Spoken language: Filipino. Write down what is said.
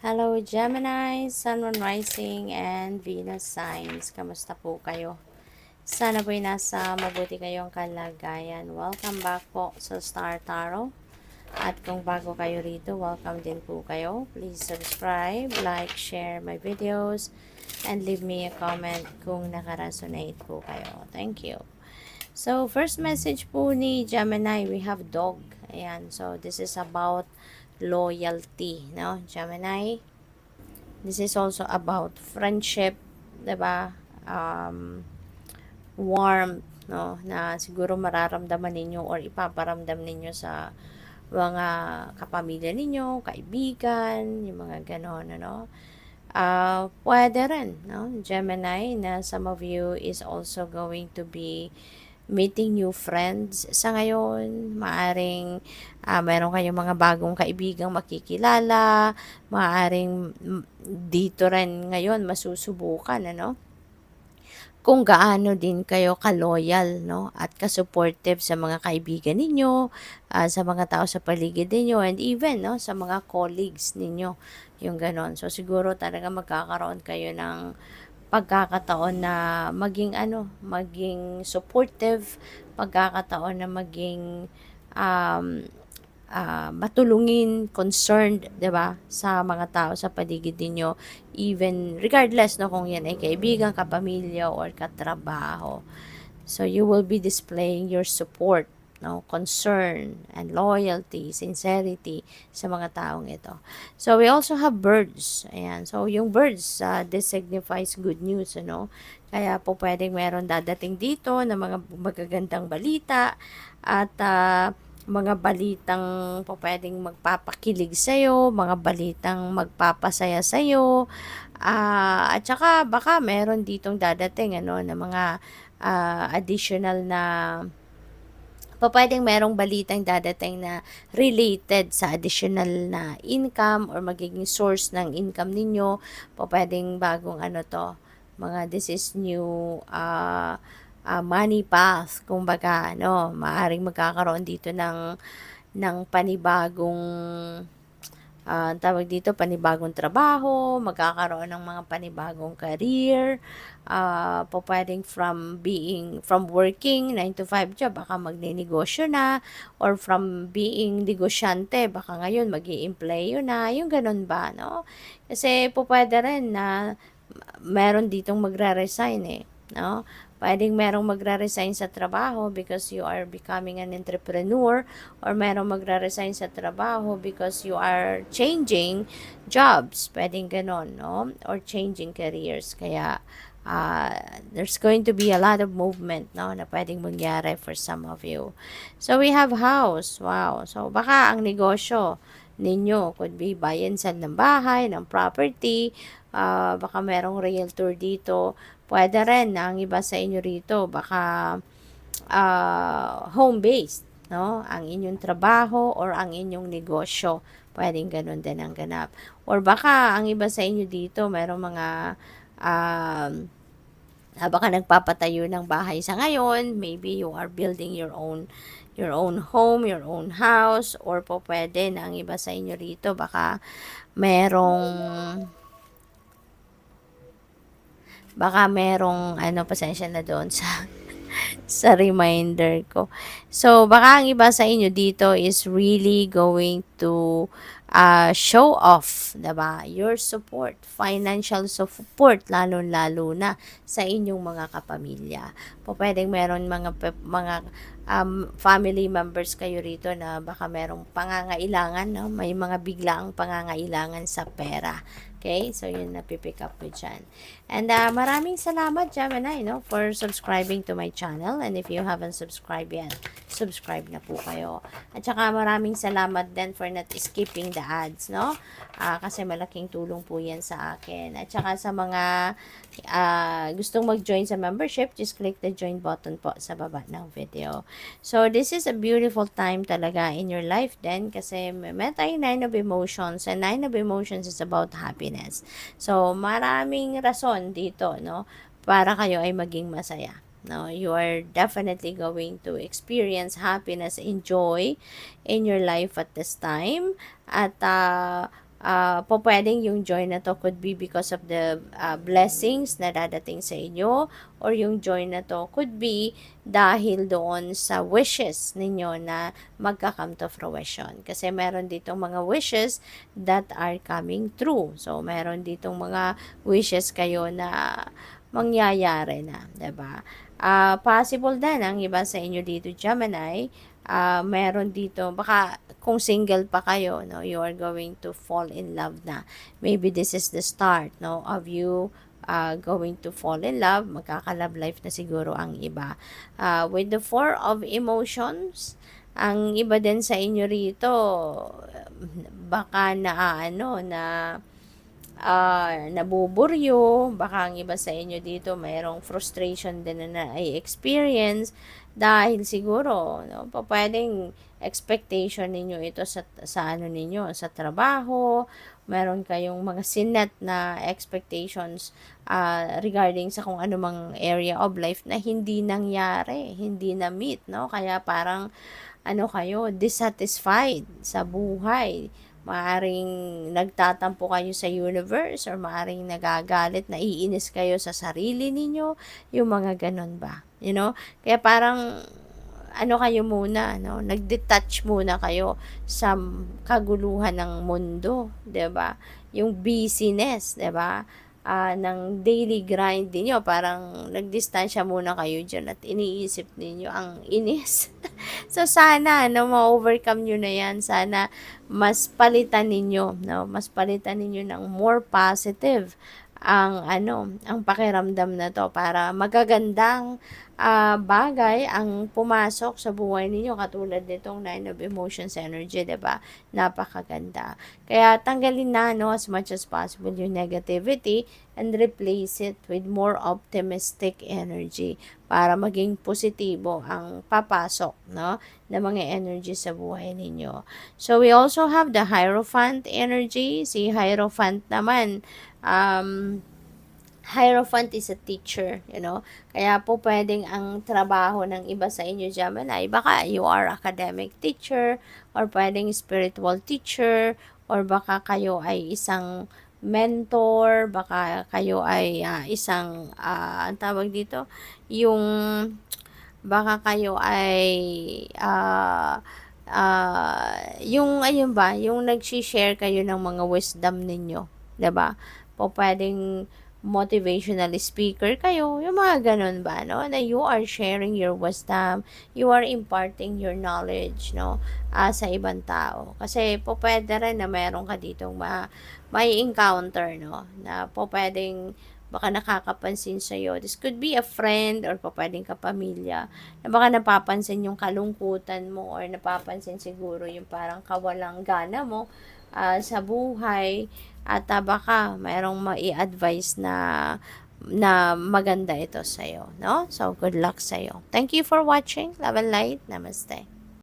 Hello Gemini, Sun, Moon, Rising, and Venus signs. Kamusta po kayo? Sana po'y nasa mabuti kayong kalagayan. Welcome back po sa Star Tarot. At kung bago kayo rito, welcome din po kayo. Please subscribe, like, share my videos, and leave me a comment kung nakaresonate po kayo. Thank you. So, first message po ni Gemini, we have dog. Ayan, so this is about loyalty, no? Gemini, this is also about friendship, 'di ba? Warmth, no? Na siguro mararamdaman ninyo or ipaparamdam ninyo sa mga kapamilya ninyo, kaibigan, yung mga ganon, ano? Pwede rin, no? Gemini, na some of you is also going to be meeting new friends sa ngayon. Maaring meron kayong mga bagong kaibigang makikilala. Maaring dito rin ngayon masusubukan, ano? Kung gaano din kayo ka-loyal, no? At ka-supportive sa mga kaibigan ninyo, sa mga tao sa paligid ninyo, and even, no, sa mga colleagues ninyo. Yung ganon. So, siguro talaga magkakaroon kayo ng pagkakataon na maging maging supportive, pagkakataon na maging um, matulungin, concerned, 'di ba, sa mga tao sa paligid ninyo, even regardless no kung yan ay kaibigan, kapamilya or katrabaho. So you will be displaying your support, no, concern and loyalty, sincerity sa mga taong ito. So we also have birds. Ayan. So yung birds, this signifies good news, ano. Kaya po pwedeng meron dadating dito na mga magagandang balita at mga balitang po pwedeng magpapakilig sa'yo, mga balitang magpapasaya sa'yo, at saka baka meron ditong dadating na mga additional na pwedeng merong balitang dadating na related sa additional na income or magiging source ng income ninyo. Pwedeng bagong mga this is new money path, kumbaga, maaring magkakaroon dito ng panibagong tawag dito, panibagong trabaho, magkakaroon ng mga panibagong career, pwedeng from working 9 to 5 job, baka magne-negosyo na, or from being negosyante, baka ngayon mag-i-employo na, yung ganun ba, no? Kasi pwede rin na meron ditong magre-resign no? Pwedeng merong magre-resign sa trabaho because you are becoming an entrepreneur, or merong magre-resign sa trabaho because you are changing jobs. Pwedeng ganon, no? Or changing careers. Kaya there's going to be a lot of movement, no, na pwedeng mangyari for some of you. So we have house. Wow. So baka ang negosyo ninyo could be buy and sell ng bahay, ng property, baka merong realtor dito. Pwede rin na ang iba sa inyo rito, baka home-based, no? Ang inyong trabaho or ang inyong negosyo. Pwedeng ganun din ang ganap. Or baka ang iba sa inyo dito, merong mga baka nagpapatayo ng bahay sa ngayon. Maybe you are building your own home, your own house, or pwede na ang iba sa inyo rito, baka merong pasensya na doon sa reminder ko. So, baka ang iba sa inyo dito is really going to show off, diba? Your support, financial support, lalo-lalo na sa inyong mga kapamilya. Pwedeng meron mga family members kayo rito na baka merong pangangailangan, no? May mga biglaang pangangailangan sa pera. Okay? So, yun na pipick up ko dyan. And maraming salamat, Gemini, no, for subscribing to my channel. And if you haven't subscribed yet, subscribe na po kayo. At saka maraming salamat din for not skipping the ads, no? Kasi malaking tulong po yan sa akin. At saka sa mga gustong mag-join sa membership, just click the join button po sa baba ng video. So, this is a beautiful time talaga in your life then, kasi may tayong 9 of emotions, and 9 of emotions is about happiness. So, maraming rason dito, no, para kayo ay maging masaya. No, you are definitely going to experience happiness and joy in your life at this time. At po pwedeng yung joy na to could be because of the blessings na dadating sa inyo, or yung joy na to could be dahil doon sa wishes ninyo na magka-come to fruition. Kasi meron ditong mga wishes that are coming true. So, meron ditong mga wishes kayo na mangyayari na, 'di ba? Possible din ang iba sa inyo dito, Gemini, meron dito, baka kung single pa kayo, no, you are going to fall in love na. Maybe this is the start, no, of you going to fall in love. Magkaka-love life na siguro ang iba. With the Four of Emotions, ang iba din sa inyo rito, baka na ano, na nabuburyo, baka ang iba sa inyo dito mayroong frustration din na na-experience dahil siguro, no, pwedeng expectation ninyo ito sa ano ninyo, sa trabaho, meron kayong mga sinet na expectations regarding sa kung anumang area of life na hindi nangyari, hindi na-meet, no? Kaya parang ano kayo, dissatisfied sa buhay. Maaring nagtatampo kayo sa universe, or maaring nagagalit, naiinis kayo sa sarili ninyo, yung mga ganun ba? You know? Kaya parang ano kayo muna, no? Nag-detach muna kayo sa kaguluhan ng mundo, 'di ba? Yung busyness, 'di ba? Ng daily grind niyo, parang nagdistansya muna kayo diyan at iniisip ninyo ang inis. So sana no, ma-overcome niyo na 'yan. Sana mas palitan ninyo, no? Mas palitan ninyo ng more positive ang ano, ang pakiramdam na to, para magagandang bagay ang pumasok sa buhay ninyo, katulad nitong Nine of Emotions energy, 'di ba? Napakaganda. Kaya tanggalin na, no, as much as possible yung negativity and replace it with more optimistic energy para maging positibo ang papasok, no, na mga energy sa buhay ninyo. So we also have the Hierophant energy. Si Hierophant naman, Hierophant is a teacher, you know. Kaya po pwedeng ang trabaho ng iba sa inyo, Gemini, baka you are academic teacher, or pwedeng spiritual teacher, or baka kayo ay isang mentor, baka kayo ay isang, ang tawag dito, yung, baka kayo ay, yung, ayun ba, yung nag-share kayo ng mga wisdom ninyo, 'di ba? Po pwedeng motivational speaker kayo, yung mga ganun ba, no? Na you are sharing your wisdom, you are imparting your knowledge, no? Sa ibang tao. Kasi po pwede rin na meron ka ditong may encounter, no? Na po pwedeng baka nakakapansin sa'yo. This could be a friend, or po pwedeng kapamilya, na baka napapansin yung kalungkutan mo, or napapansin siguro yung parang kawalang gana mo sa buhay, at baka mayroong mai-advise na maganda ito sa'yo, no? So, good luck sa'yo. Thank you for watching. Love and light. Namaste.